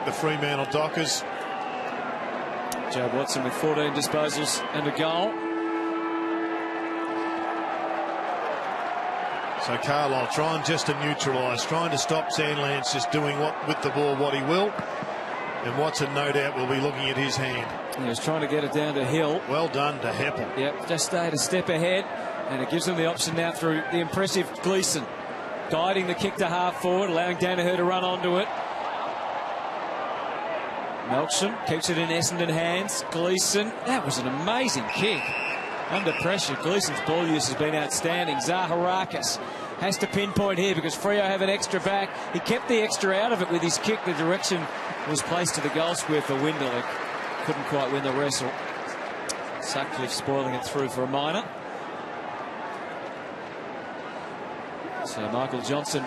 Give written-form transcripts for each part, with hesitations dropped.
the Fremantle Dockers. Joe Watson with 14 disposals and a goal. So Carlisle trying just to neutralise, trying to stop Sandlands just doing with the ball what he will. And Watson, no doubt, will be looking at his hand. He was trying to get it down to Hill. Well done to Heppel. Yep, just stayed a step ahead. And it gives them the option now through the impressive Gleeson. Guiding the kick to half forward, allowing Danyle to run onto it. Melksham keeps it in Essendon hands. Gleeson, that was an amazing kick. Under pressure, Gleeson's ball use has been outstanding. Zaharakis has to pinpoint here because Freo have an extra back. He kept the extra out of it with his kick. The direction was placed to the goal square for Winderlich. Couldn't quite win the wrestle. Sutcliffe spoiling it through for a minor. So Michael Johnson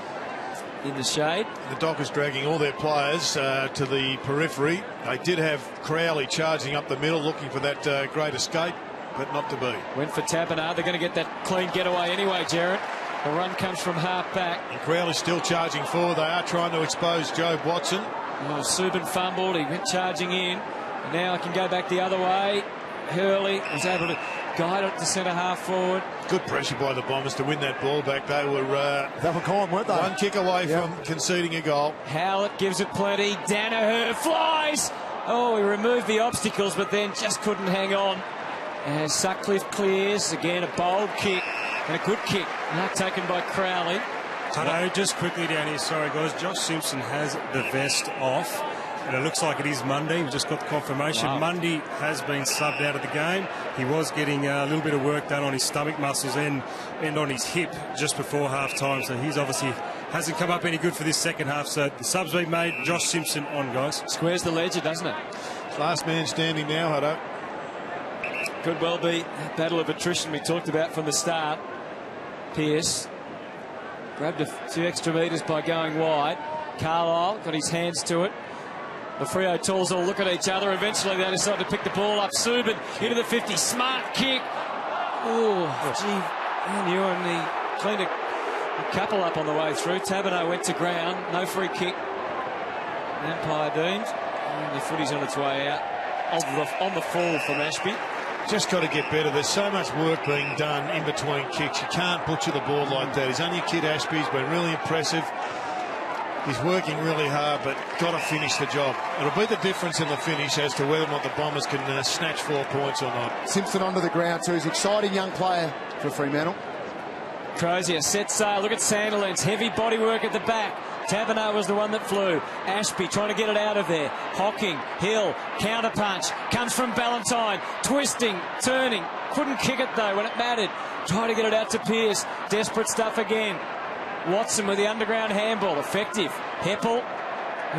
in the shade. The Dockers dragging all their players to the periphery. They did have Crowley charging up the middle looking for that great escape, but not to be. Went for Taberner. They're going to get that clean getaway anyway, Jared. The run comes from half back. And Crowley's still charging forward. They are trying to expose Joe Watson. Oh, Subin fumbled. He went charging in. And now I can go back the other way. Hurley was able to guide it to centre half forward. Good pressure by the Bombers to win that ball back. They were gone, weren't they? One kick away from conceding a goal. Howlett gives it plenty. Danaher flies. Oh, he removed the obstacles, but then just couldn't hang on. As Sutcliffe clears, again a bold kick and a good kick. Now taken by Crowley. Tano, just quickly down here, sorry guys, Josh Simpson has the vest off. And it looks like it is Mundy. We've just got the confirmation. Wow. Mundy has been subbed out of the game. He was getting a little bit of work done on his stomach muscles and on his hip just before half-time. So he's obviously hasn't come up any good for this second half. So the sub's been made. Josh Simpson on, guys. Squares the ledger, doesn't it? Last man standing now, Hutto. Could well be that battle of attrition we talked about from the start. Pearce grabbed a few extra metres by going wide. Carlisle got his hands to it. The Freo Tools all look at each other. Eventually they decide to pick the ball up. Subin into the 50. Smart kick. Oh, gee. And he cleaned a couple up on the way through. Taberner went to ground. No free kick. Empire deemed. And the footy's on its way out. On the fall from Ashby. Just got to get better. There's so much work being done in between kicks. You can't butcher the ball like that. He's only a kid, Ashby. He's been really impressive. He's working really hard, but got to finish the job. It'll be the difference in the finish as to whether or not the Bombers can snatch 4 points or not. Simpson onto the ground too. He's an exciting young player for Fremantle. Crozier set sail. Look at Sandilands. Heavy body work at the back. Taberner was the one that flew. Ashby trying to get it out of there. Hocking, Hill, counter punch. Comes from Ballantyne. Twisting, turning. Couldn't kick it though when it mattered. Trying to get it out to Pearce. Desperate stuff again. Watson with the underground handball. Effective. Heppel.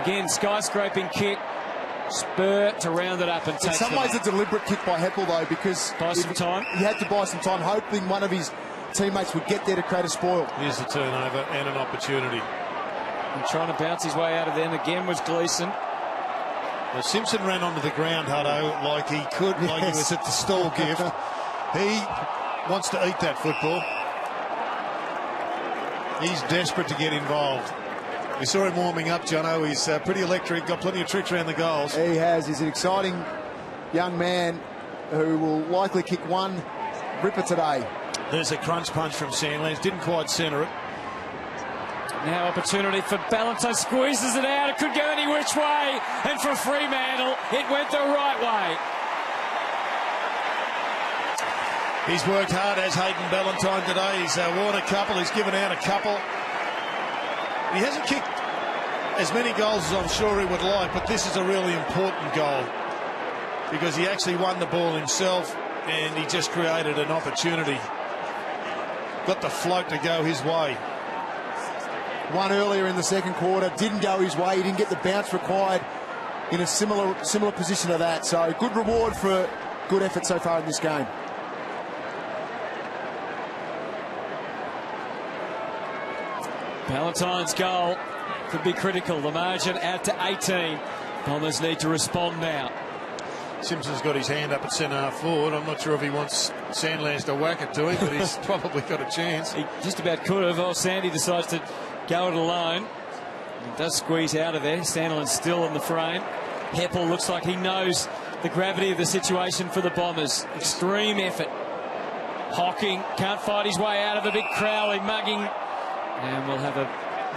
Again, skyscraping kick. Spur to round it up and take. In some ways, a deliberate kick by Heppel though, because buy some time. He had to buy some time, hoping one of his teammates would get there to create a spoil. Here's the turnover and an opportunity. And trying to bounce his way out of them again was Gleeson. Well, Simpson ran onto the ground, Hutto, like he could, yes. Like he was at the stall gift. He wants to eat that football. He's desperate to get involved. We saw him warming up, Jono. He's pretty electric, got plenty of tricks around the goals. He has. He's an exciting young man who will likely kick one ripper today. There's a crunch punch from Sandlands. Didn't quite centre it. Now opportunity for Ballantyne. Squeezes it out. It could go any which way. And for Fremantle, it went the right way. He's worked hard as Hayden Ballantyne today. He's won a couple. He's given out a couple. He hasn't kicked as many goals as I'm sure he would like, but this is a really important goal because he actually won the ball himself and he just created an opportunity. Got the float to go his way. One earlier in the second quarter, didn't go his way. He didn't get the bounce required in a similar position to that. So good reward for good effort so far in this game. Ballantyne's goal could be critical. The margin out to 18. Bombers need to respond now. Simpson's got his hand up at centre half forward. I'm not sure if he wants Sandlands to whack it to him, but he's probably got a chance. He just about could have. Oh, Sandy decides to go it alone. He does squeeze out of there. Sandilands still in the frame. Heppel looks like he knows the gravity of the situation for the Bombers. Extreme effort. Hocking can't fight his way out of a big Crowley mugging. And we'll have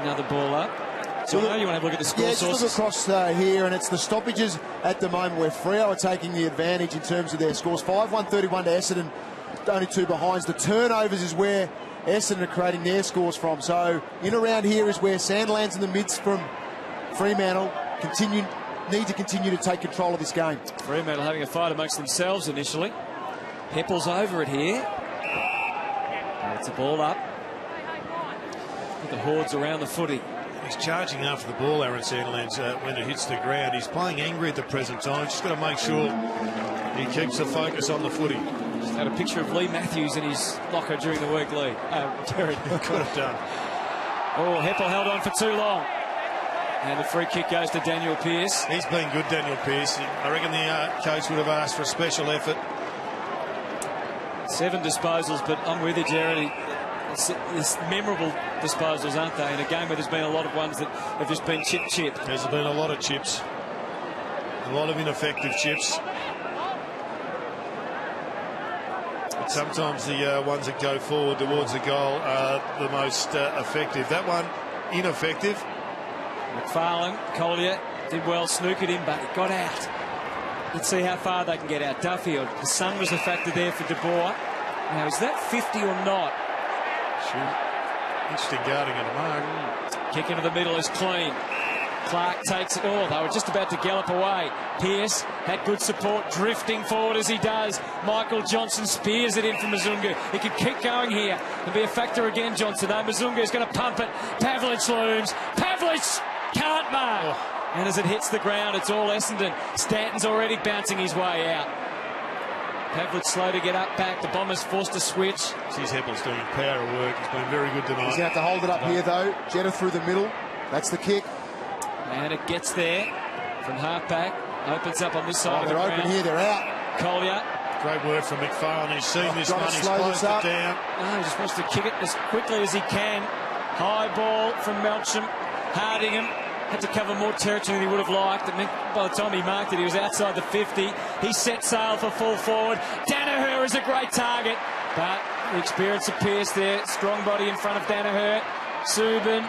another ball up. So you want to have a look at the score sources. Just look across here, and it's the stoppages at the moment where Freo are taking the advantage in terms of their scores. 5-1-31 to Essendon, only 2 behinds. The turnovers is where Essendon are creating their scores from. So in around here is where Sandilands in the midst from Fremantle need to continue to take control of this game. Fremantle having a fight amongst themselves initially. Heppel's over it here. And it's a ball up. With the hordes around the footy. He's charging after the ball, Aaron Sandilands, when it hits the ground. He's playing angry at the present time. Just got to make sure he keeps the focus on the footy. Just had a picture of Lee Matthews in his locker during the week, Lee. Terry. Could have done. Oh, Heppel held on for too long. And the free kick goes to Danyle Pearce. He's been good, Danyle Pearce. I reckon the coach would have asked for a special effort. 7 disposals, but I'm with you, Jared. It's memorable disposals, aren't they? In a game where there's been a lot of ones that have just been chip. There's been a lot of chips. A lot of ineffective chips. But sometimes the ones that go forward towards the goal are the most effective. That one, ineffective. McFarlane, Collier did well, snookered him, but it got out. Let's see how far they can get out. Duffield, the sun was a factor there for De Boer. Now, is that 50 or not? Interesting guarding at the mark. Kick into the middle is clean. Clark takes it all. They were just about to gallop away. Pearce had good support, drifting forward as he does. Michael Johnson spears it in from Mazungu. He could keep going here and be a factor again, Johnson. No, Mazungu is going to pump it. Pavlich looms. Pavlich can't mark. Oh. And as it hits the ground, it's all Essendon. Stanton's already bouncing his way out. Pavlich slow to get up back. The Bombers forced to switch. Sees Heppel's doing power of work. He's been very good tonight. He's going to have to hold it up here, though. Jetta through the middle. That's the kick. And it gets there from half-back. Opens up on this side of the ground. They're open here. They're out. Collier. Great work from McFarlane. He's seen this one. He's closed it down. No, he just wants to kick it as quickly as he can. High ball from Melcham. Hardingham had to cover more territory than he would have liked. It meant by the time he marked it, he was outside the 50. He set sail for full forward. Danaher is a great target, but the experience of Pearce there. Strong body in front of Danaher. Subin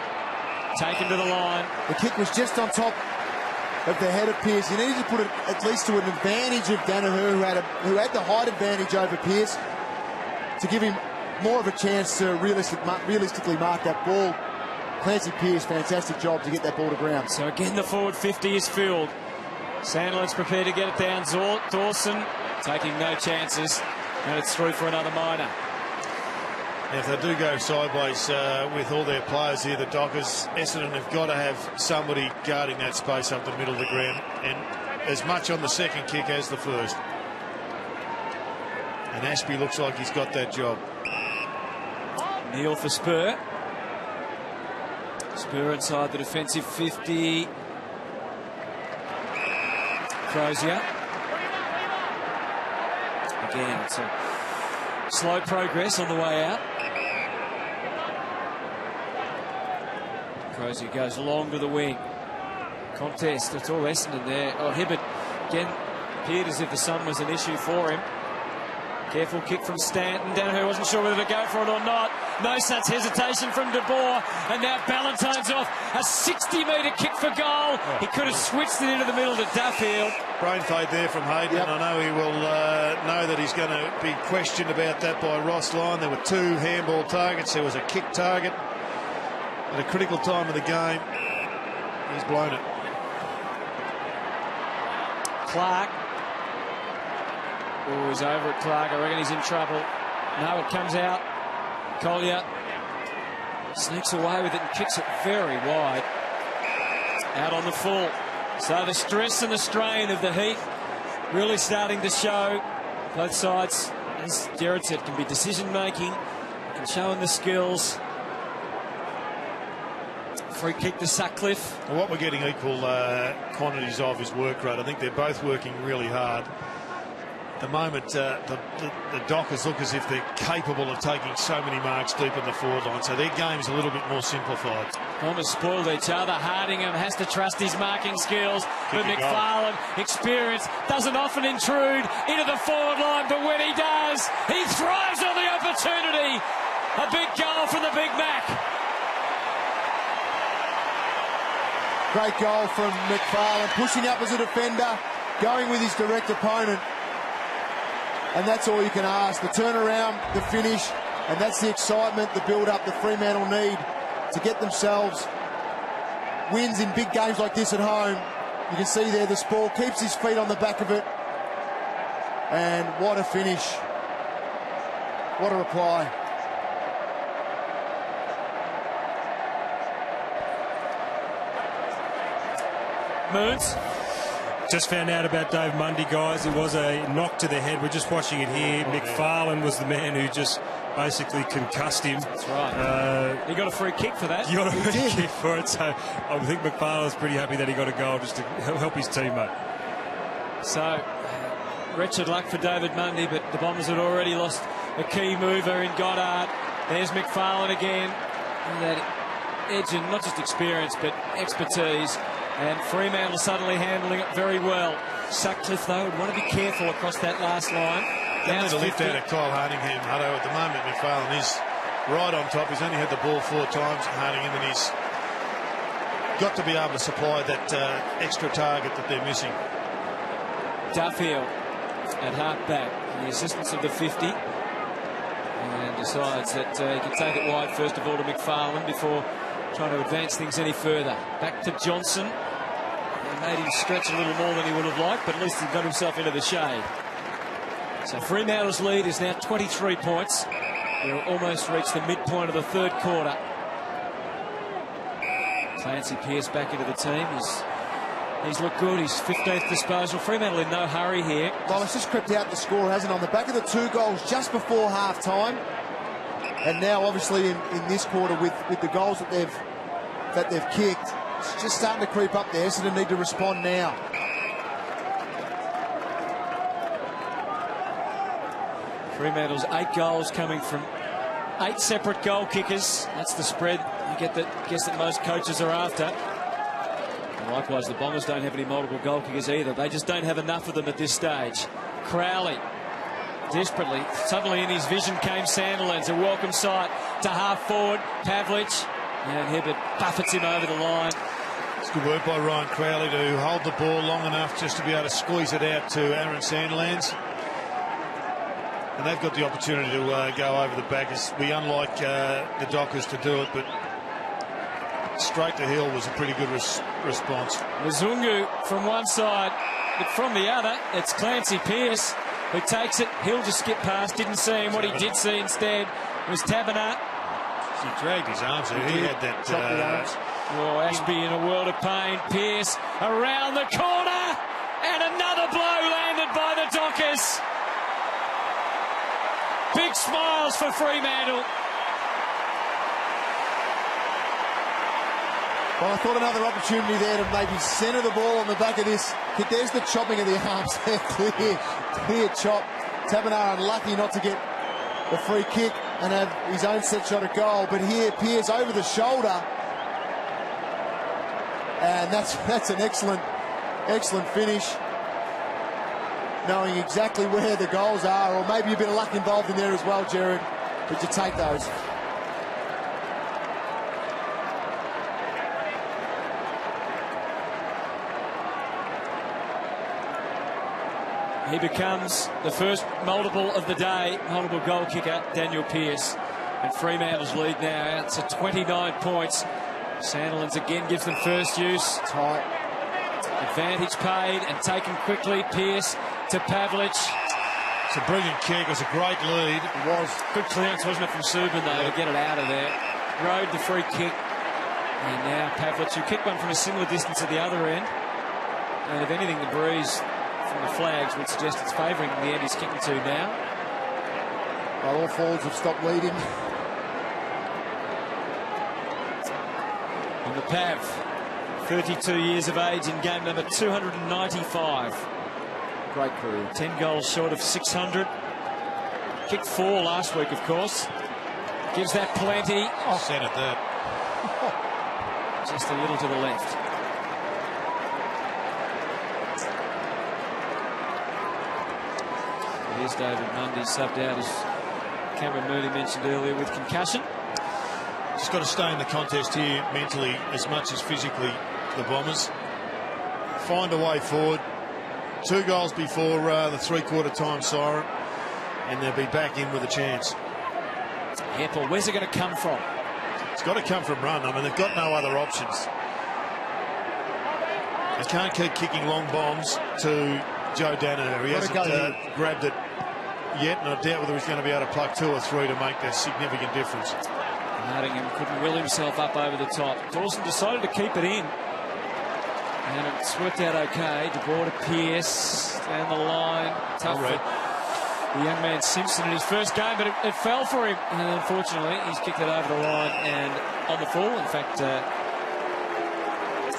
taken to the line. The kick was just on top of the head of Pearce. He needed to put it at least to an advantage of Danaher, who had the height advantage over Pearce, to give him more of a chance to realistically mark that ball. Clancy Pearce, fantastic job to get that ball to ground. So again, the forward 50 is filled. Sandilands prepared to get it down. Dawson taking no chances, and it's through for another minor. Now, if they do go sideways with all their players here, the Dockers, Essendon have got to have somebody guarding that space up the middle of the ground, and as much on the second kick as the first. And Ashby looks like he's got that job. Neil for Spur. Spur inside the defensive 50. Crozier. Again, it's a slow progress on the way out. Crozier goes long to the wing. Contest, it's all Essendon there. Oh, Hibbert again appeared as if the sun was an issue for him. Careful kick from Stanton. Danyle wasn't sure whether to go for it or not. No such hesitation from De Boer. And now Ballantyne's off. A 60-metre kick for goal. He could have switched it into the middle to Duffield. Brain fade there from Hayden. Yep. I know he will know that he's going to be questioned about that by Ross Lyon. There were 2 handball targets. There was a kick target. At a critical time of the game, he's blown it. Clark. Oh, he's over at Clark. I reckon he's in trouble. No, it comes out. Collier sneaks away with it and kicks it very wide. Out on the full. So the stress and the strain of the heat really starting to show. Both sides, as Jared said, can be decision-making, can show in the skills. Free kick to Sutcliffe. Well, what we're getting equal quantities of is work rate. I think they're both working really hard. the moment, the Dockers look as if they're capable of taking so many marks deep in the forward line, so their game's a little bit more simplified. Bombers spoiled each other. Hardingham has to trust his marking skills, but McFarlane, experience, doesn't often intrude into the forward line, but when he does, he thrives on the opportunity. A big goal from the Big Mac. Great goal from McFarlane, pushing up as a defender, going with his direct opponent. And that's all you can ask. The turnaround, the finish, and that's the excitement, the build-up that Fremantle need to get themselves wins in big games like this at home. You can see there the Spall keeps his feet on the back of it. And what a finish. What a reply. Moons. Just found out about Dave Mundy, guys. It was a knock to the head. We're just watching it here. McFarlane was the man who just basically concussed him. That's right. He got a free kick for that. He got a free kick for it. So I think McFarlane's pretty happy that he got a goal just to help his teammate. So, wretched luck for David Mundy, but the Bombers had already lost a key mover in Goddard. There's McFarlane again. And that edge and not just experience, but expertise. And Fremantle suddenly handling it very well. Sutcliffe, though, would want to be careful across that last line. Down to lift out of Kyle Hardingham. Hutto, at the moment, McFarlane is right on top. He's only had the ball 4 times, Hardingham, and he's got to be able to supply that extra target that they're missing. Duffield at half-back, the assistance of the 50. And decides that he can take it wide, first of all, to McFarlane before trying to advance things any further. Back to Johnson. He made him stretch a little more than he would have liked, but at least he got himself into the shade. So Fremantle's lead is now 23 points. They'll almost reach the midpoint of the third quarter. Clancy Pearce back into the team. He's looked good. He's 15th disposal. Fremantle in no hurry here. Well, it's just crept out the score, hasn't it? On the back of the 2 goals just before half-time. And now, obviously, in this quarter, with the goals that they've kicked, it's just starting to creep up there. Essendon need to respond now. Fremantle's 8 goals coming from 8 separate goal kickers. That's the spread you guess that most coaches are after. And likewise, the Bombers don't have any multiple goal kickers either. They just don't have enough of them at this stage. Crowley. Desperately, suddenly in his vision came Sandilands, a welcome sight to half forward. Pavlich, and Hibbert buffets him over the line. It's good work by Ryan Crowley to hold the ball long enough just to be able to squeeze it out to Aaron Sandilands. And they've got the opportunity to go over the back. It's be unlike the Dockers to do it, but straight to Hill was a pretty good response. Mzungu from one side, but from the other, it's Clancy Pearce who takes it. Hill just skipped past, didn't see him. What he did see instead was Taberner. He dragged his arms out. He had that. Oh, Ashby in a world of pain. Pearce around the corner, and another blow landed by the Dockers. Big smiles for Fremantle. Well, I thought another opportunity there to maybe centre the ball on the back of this kick. There's the chopping of the arms there. Clear chop. Taberner unlucky not to get the free kick and have his own set shot at goal. But here, Pearce over the shoulder. And that's an excellent finish. Knowing exactly where the goals are, or maybe a bit of luck involved in there as well, Jared. But you take those. He becomes the first multiple of the day, multiple goal kicker, Daniel Pearce. And Fremantle's lead now out to 29 points. Sandilands again gives them first use. Tight. Advantage paid and taken quickly. Pearce to Pavlich. It's a brilliant kick. It was a great lead. It was. Good clearance, wasn't it, from Subban, though, to get it out of there. Rode the free kick. And now Pavlich, who kicked one from a similar distance at the other end. And if anything, the breeze from the flags would suggest it's favouring the end he's kicking to now. Well, all forwards have stopped leading. And the Pav, 32 years of age in game number 295. Great career. 10 goals short of 600. Kicked 4 last week, of course. Gives that plenty. Centred that. Just a little to the left. Here's David Mundy subbed out, as Cameron Mooney mentioned earlier, with concussion. Just got to stay in the contest here mentally as much as physically, the Bombers. Find a way forward. 2 goals before the three-quarter time siren, and they'll be back in with a chance. Heppel, where's it going to come from? It's got to come from run. I mean, they've got no other options. They can't keep kicking long bombs to Joe Danyle. He hasn't grabbed it yet, and I doubt whether he's going to be able to pluck 2 or 3 to make that significant difference. Nottingham couldn't will himself up over the top. Dawson decided to keep it in, and it's worked out okay. De Boer to Pearce down the line. Tough for the young man Simpson in his first game, but it fell for him, and unfortunately he's kicked it over the line and on the full. In fact,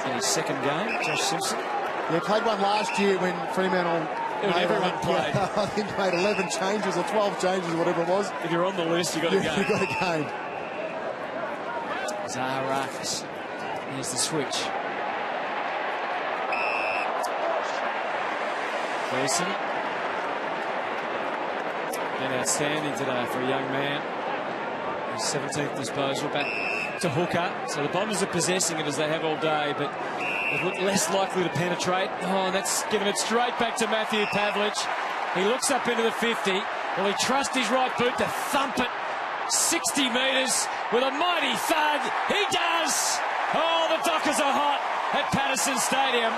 in his second game, Josh Simpson. Yeah, played one last year when Fremantle. Everyone played. I think made 11 changes or 12 changes, whatever it was. If you're on the list, you've got a game. You've got a game. Zaharakis. Here's the switch. Gleeson. Been outstanding today for a young man. His 17th disposal, back to hooker. So the Bombers are possessing it as they have all day, but they've looked less likely to penetrate. Oh, and that's given it straight back to Matthew Pavlich. He looks up into the 50. Will he trust his right boot to thump it 60 metres with a mighty thud? He does! Oh, the Dockers are hot at Patterson Stadium.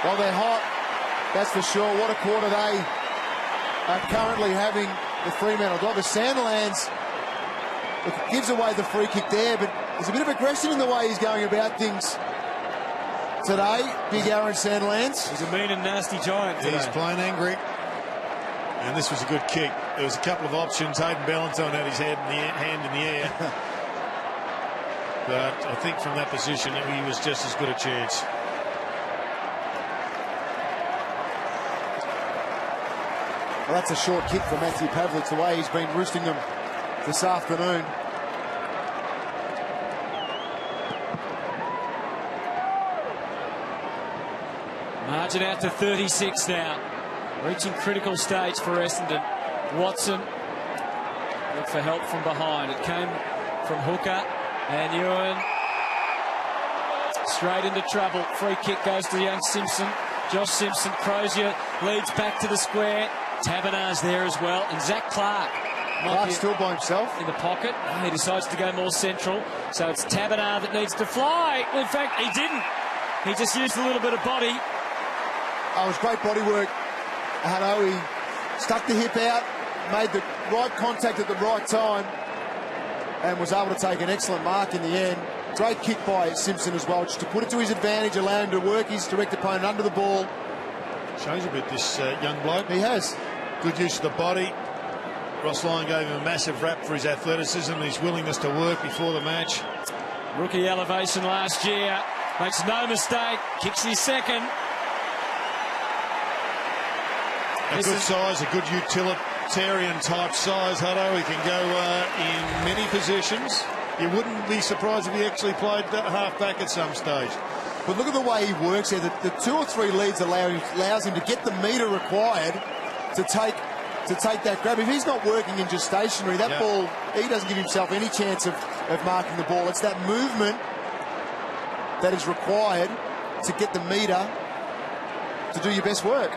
Well, they're hot, that's for sure. What a quarter they are currently having, the Fremantle Dockers. Sandilands gives away the free kick there, but there's a bit of aggression in the way he's going about things today, Big Aaron Sandilands. He's a mean and nasty giant today. He's playing angry. And this was a good kick. There was a couple of options. Hayden Ballantyne had his hand in the air. But I think from that position, he was just as good a chance. Well, that's a short kick for Matthew Pavlich, the way he's been roosting them this afternoon. Margin out to 36 now. Reaching critical stage for Essendon. Watson looked for help from behind. It came from hooker, and Ewan straight into trouble. Free kick goes to young Simpson. Josh Simpson. Crozier leads back to the square. Tabernar's there as well, and Zach Clark. Clark's still by himself in the pocket. He decides to go more central, so it's Tabernar that needs to fly. Well, in fact, he didn't. He just used a little bit of body. Oh, it was great body work. Hutto, he stuck the hip out, made the right contact at the right time, and was able to take an excellent mark in the end. Great kick by Simpson as well, just to put it to his advantage, allow him to work his direct opponent under the ball. Shows a bit, this young bloke. He has. Good use of the body. Ross Lyon gave him a massive rap for his athleticism and his willingness to work before the match. Rookie elevation last year. Makes no mistake. Kicks his second. A good size, a good utilitarian type size, Hutto. He can go in many positions. You wouldn't be surprised if he actually played half back at some stage. But look at the way he works there. The 2 or 3 leads allows him to get the metre required to take that grab. If he's not working in just stationary, that ball, he doesn't give himself any chance of marking the ball. It's that movement that is required to get the metre to do your best work.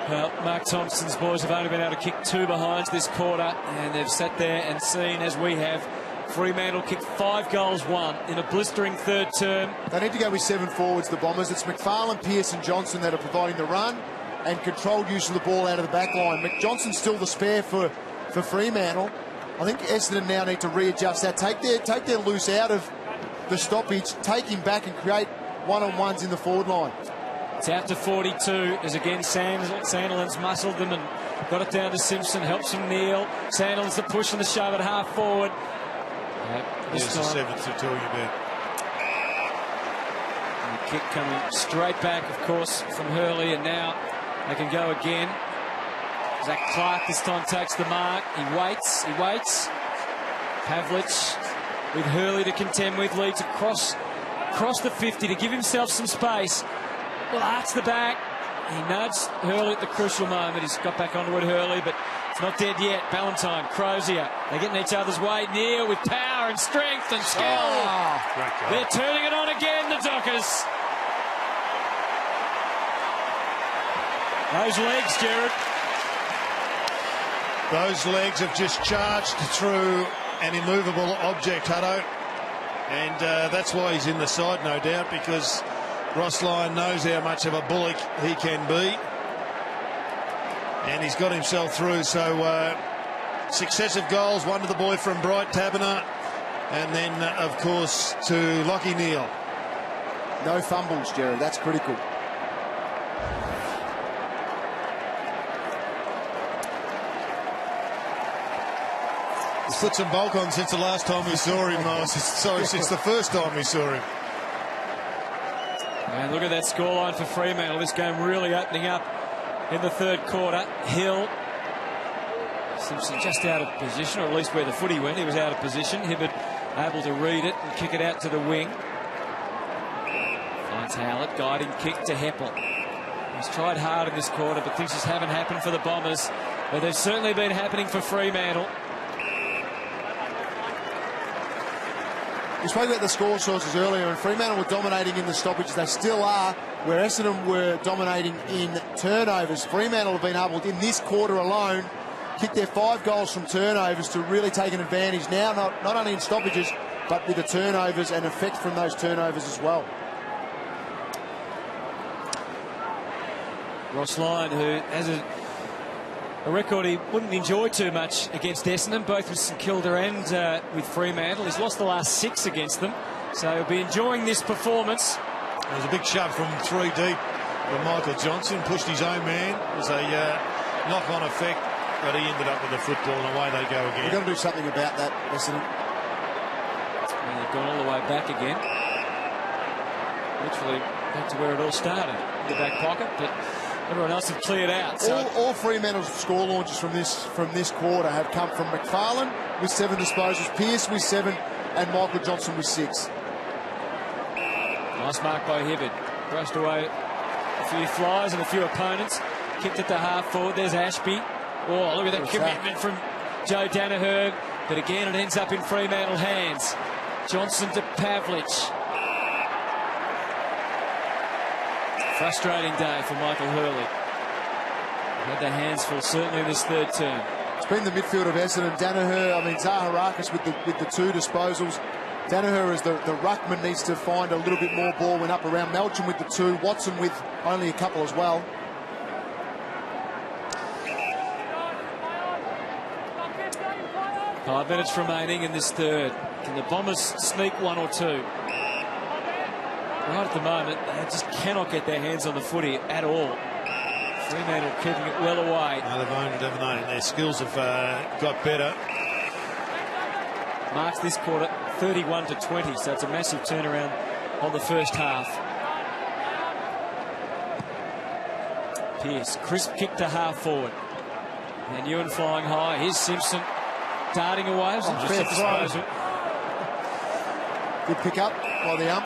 Well, Mark Thompson's boys have only been able to kick 2 behinds this quarter, and they've sat there and seen, as we have, Fremantle kick 5 goals, 1 in a blistering third term. They need to go with 7 forwards, the Bombers. It's McFarlane, Pearce and Johnson that are providing the run and controlled use of the ball out of the back line. McJohnson's still the spare for Fremantle. I think Essendon now need to readjust that. Take their loose out of the stoppage, take him back and create one-on-ones in the forward line. It's out to 42 as again Sandilands muscled them and got it down to Simpson, helps him kneel. Sandilands the push and the shove at half forward. This There's the time. 7th to tell you about. And the kick coming straight back, of course, from Hurley, and now they can go again. Zach Clark this time takes the mark. He waits. Pavlich with Hurley to contend with, leads across the 50 to give himself some space. Well, arcs the back. He nudged Hurley at the crucial moment. He's got back onto it, Hurley, but it's not dead yet. Ballantyne, Crozier, they're getting each other's way. Neal with power and strength and skill. They're turning it on again, the Dockers. Those legs, Jared. Those legs have just charged through an immovable object, Hutto. And that's why he's in the side, no doubt, because Ross Lyon knows how much of a bullock he can be. And he's got himself through. So successive goals, one to the boy from Bright Taberner, and then, of course, to Lockie Neal. No fumbles, Jared. That's critical. He's put some bulk on since the last time we saw him. Sorry, since the first time we saw him. And look at that scoreline for Fremantle. This game really opening up in the third quarter. Hill, Simpson just out of position, or at least where the footy went. He was out of position. Hibberd able to read it and kick it out to the wing. Finds Howlett, guiding kick to Heppel. He's tried hard in this quarter, but things just haven't happened for the Bombers. But they've certainly been happening for Fremantle. We spoke about the score sources earlier, and Fremantle were dominating in the stoppages. They still are, where Essendon were dominating in turnovers. Fremantle have been able, in this quarter alone, kick their 5 goals from turnovers to really take an advantage now, not only in stoppages, but with the turnovers and effect from those turnovers as well. Ross Lyon, who has a record he wouldn't enjoy too much against Essendon, both with St Kilda and with Fremantle. He's lost the last 6 against them, so he'll be enjoying this performance. There was a big shove from 3 deep from Michael Johnson, pushed his own man. It was a knock-on effect, but he ended up with the football, and away they go again. We've got to do something about that, Essendon. And they've gone all the way back again. Literally back to where it all started, in the back pocket, but everyone else have cleared out. So All Fremantle's score launches from this quarter have come from McFarlane with 7 disposals, Pearce with 7, and Michael Johnson with 6. nice mark by Hibberd. Brushed away a few flies and a few opponents. Kicked it to half forward. There's Ashby. Oh, look at that commitment from Joe Danyle. But again, it ends up in Fremantle hands. Johnson to Pavlich. Frustrating day for Michael Hurley. Had their hands full, certainly in this third term. It's been the midfield of Essendon. Danaher, Zaharakis with the 2 disposals. Danaher as the ruckman needs to find a little bit more ball when up around. Melchin with the 2. Watson with only a couple as well. Five minutes remaining in this third. Can the Bombers sneak 1 or 2? Right at the moment, they just cannot get their hands on the footy at all. Fremantle keeping it well away. No, they've owned it, haven't they? And their skills have got better. Marks this quarter 31 to 20, so it's a massive turnaround on the first half. Pearce, crisp kick to half forward. And Ewan flying high. Here's Simpson darting away. Just a disposal. Good pick up by the ump.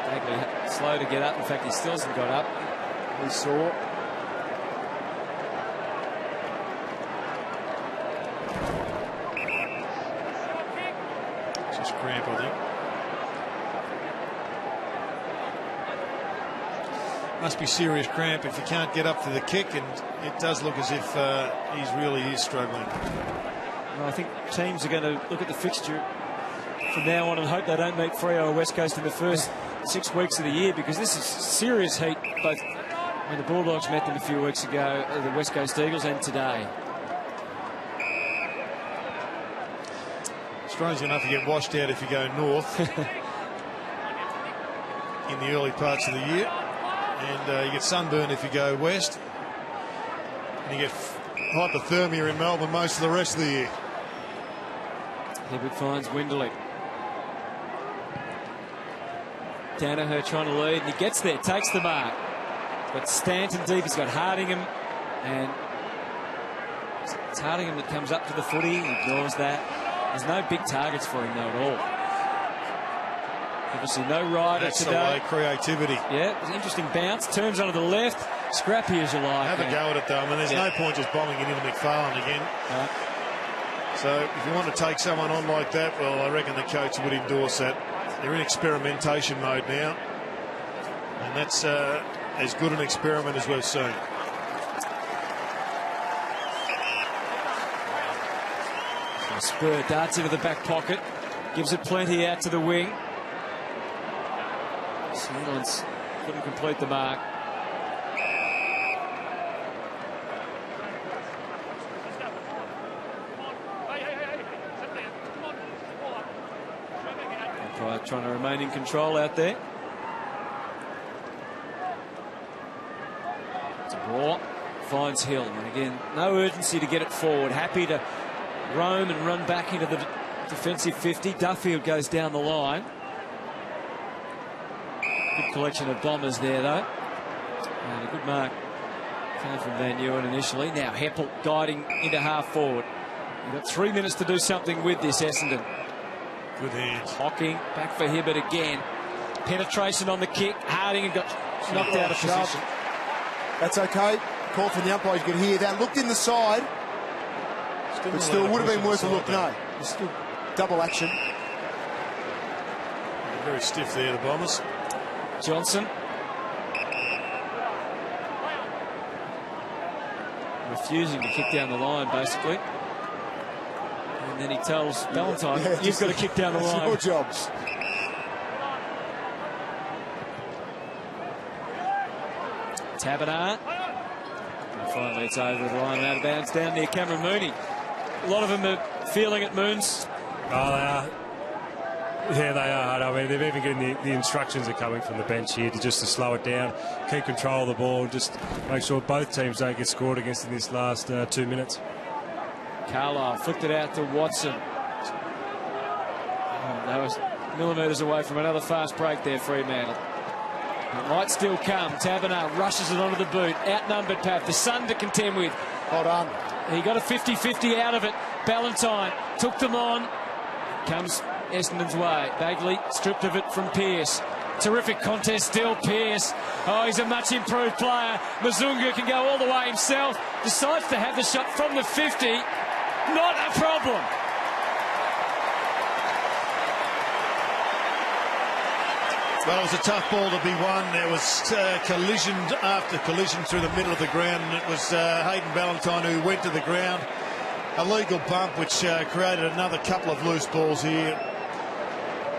Bagley slow to get up. In fact, he still hasn't got up. We saw. Just cramp, I think. Must be serious cramp if you can't get up for the kick, and it does look as if he really is struggling. Well, I think teams are going to look at the fixture from now on and hope they don't meet Freo or West Coast in the first 6 weeks of the year, because this is serious heat, both when the Bulldogs met them a few weeks ago, the West Coast Eagles, and today. Strangely enough, you get washed out if you go north in the early parts of the year, and you get sunburn if you go west, and you get hypothermia in Melbourne most of the rest of the year. Hibbert finds Winderlich. Danyle trying to lead, and he gets there, takes the mark. But Stanton deep, he's got Hardingham, and it's Hardingham that comes up to the footy, he ignores that. There's no big targets for him, though, at all. Obviously, no rider That's today. the way, creativity. Yeah, it was an interesting bounce, turns onto the left, scrappy as you like. Have a go at it, though. I mean, there's no point just bombing it into McFarlane again. So if you want to take someone on like that, well, I reckon the coach would endorse that. They're in experimentation mode now, and that's as good an experiment as we've seen. So Spur darts into the back pocket, gives it plenty out to the wing. Sealants couldn't complete the mark. Trying to remain in control out there. DeBoer finds Hill, and again, no urgency to get it forward. Happy to roam and run back into the defensive 50. Duffield goes down the line. Good collection of bombers there, though. And a good mark came from Van Ewan initially. Now Heppel guiding into half forward. You've got 3 minutes to do something with this, Essendon. Good hands. Hocking back for Hibbert again. Penetration on the kick. Harding got knocked out of position. That's okay. Call from the umpires. You could hear that. Looked in the side, but still would have been worth a look. No, it's still double action. Very stiff there, the Bombers. Johnson. Refusing to kick down the line, basically. And then he tells Ballantyne, you've got to kick down the line. Your jobs. Tabernar. And finally it's over the line, out of bounds down near Cameron Mooney. A lot of them are feeling it, Moons. Oh, they are. Yeah, they are. I mean, they've even getting the instructions are coming from the bench here to slow it down, keep control of the ball, just make sure both teams don't get scored against in this last 2 minutes. Carlisle flicked it out to Watson. That was millimetres away from another fast break there, Fremantle. It might still come. Tabernar rushes it onto the boot. Outnumbered, Pav. The Sun to contend with. Hold on. He got a 50-50 out of it. Ballantyne took them on. Comes Essendon's way. Bagley stripped of it from Pearce. Terrific contest still. Pearce. Oh, he's a much improved player. Mazunga can go all the way himself. Decides to have the shot from the 50. Not a problem. Well, it was a tough ball to be won. There was collision after collision through the middle of the ground, and it was Hayden Ballantyne who went to the ground. A legal bump which created another couple of loose balls here.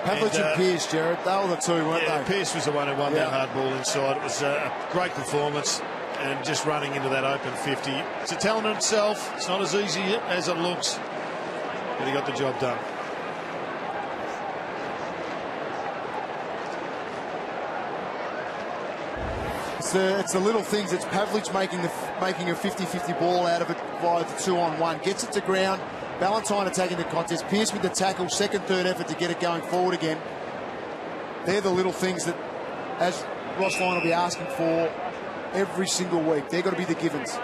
Pavlich and Pearce, Jared, they were the two, weren't they? Pearce was the one who won that hard ball inside. It was a great performance, and just running into that open 50. It's a talent in itself. It's not as easy as it looks, but he got the job done. It's the little things. It's Pavlich making a 50-50 ball out of it via the 2-on-1. Gets it to ground. Ballantyne attacking the contest. Pearce with the tackle. Second, third effort to get it going forward again. They're the little things that, as Ross Lyon will be asking for every single week. They've got to be the givens.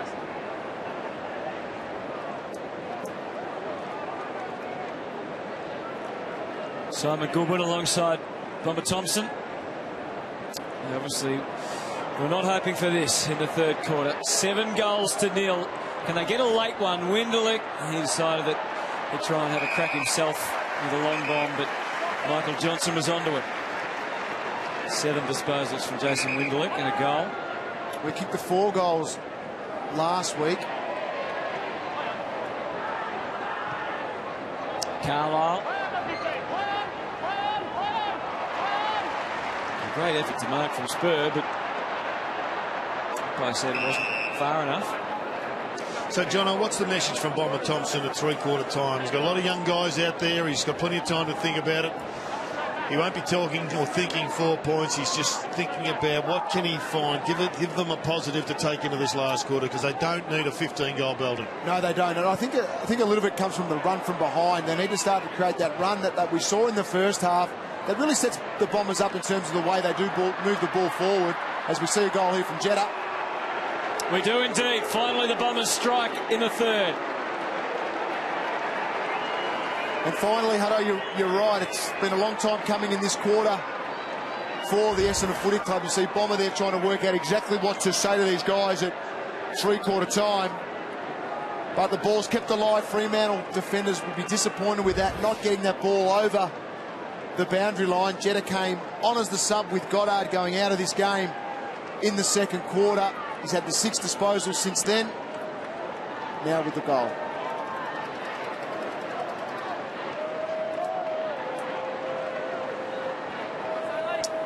Simon Goodwin alongside Bomber Thompson. Obviously, we're not hoping for this in the third quarter. 7 goals to 0. Can they get a late one? Winderlich, he decided that he'd try and have a crack himself with a long bomb, but Michael Johnson was onto it. 7 disposals from Jason Winderlich and a goal. We kicked the 4 goals last week. Carlisle. A great effort to mark from Spur, but I said it wasn't far enough. So, Jono, what's the message from Bomber Thompson at three-quarter time? He's got a lot of young guys out there. He's got plenty of time to think about it. He won't be talking or thinking 4 points. He's just thinking about what can he find. Give them a positive to take into this last quarter, because they don't need a 15-goal Belgium. No, they don't. And I think a little bit comes from the run from behind. They need to start to create that run that we saw in the first half. That really sets the Bombers up in terms of the way they do move the ball forward, as we see a goal here from Jeddah. We do indeed. Finally, the Bombers strike in the third. And finally, Hutto, you're right. It's been a long time coming in this quarter for the Essendon Footy Club. You see Bomber there trying to work out exactly what to say to these guys at three-quarter time. But the ball's kept alive. Fremantle defenders would be disappointed with that, not getting that ball over the boundary line. Jeddah came on as the sub with Goddard going out of this game in the second quarter. He's had the 6 disposals since then. Now with the goal.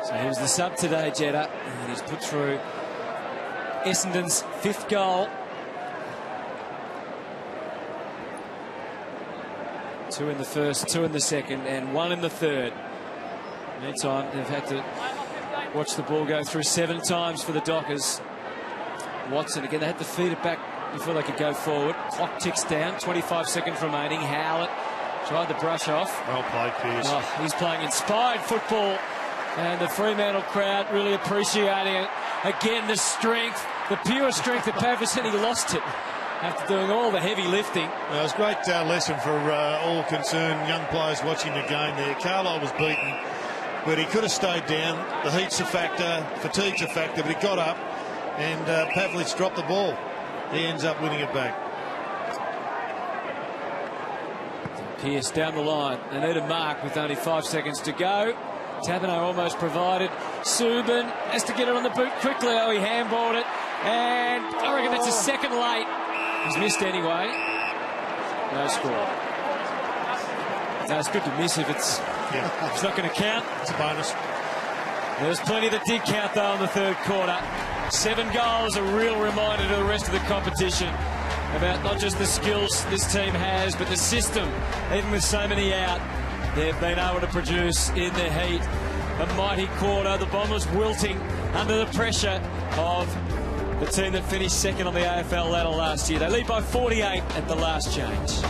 So he was the sub today, Jeddah, and he's put through Essendon's 5th goal. 2 in the first, 2 in the second, and 1 in the third. Meantime, they've had to watch the ball go through 7 times for the Dockers. Watson again, they had to feed it back before they could go forward. Clock ticks down, 25 seconds remaining. Howlett tried the brush off. Well played, Pearce. Oh, he's playing inspired football, and the Fremantle crowd really appreciating it. Again, the strength, the pure strength of Patterson. He lost it after doing all the heavy lifting. Well, it was a great lesson for all concerned young players watching the game there. Carlisle was beaten, but he could have stayed down. The heat's a factor, fatigue's a factor, but he got up, and Pavlich dropped the ball. He ends up winning it back. Pearce down the line. They need a mark with only 5 seconds to go. Taberner almost provided. Subban has to get it on the boot quickly. Oh, he handballed it, and I reckon that's a second late. He's missed anyway. No score. No, it's good to miss if it's not going to count. It's a bonus. There's plenty that did count, though, in the third quarter. 7 goals, a real reminder to the rest of the competition about not just the skills this team has, but the system. Even with so many out, they've been able to produce in the heat. A mighty quarter, the Bombers wilting under the pressure of the team that finished second on the AFL ladder last year. They lead by 48 at the last change.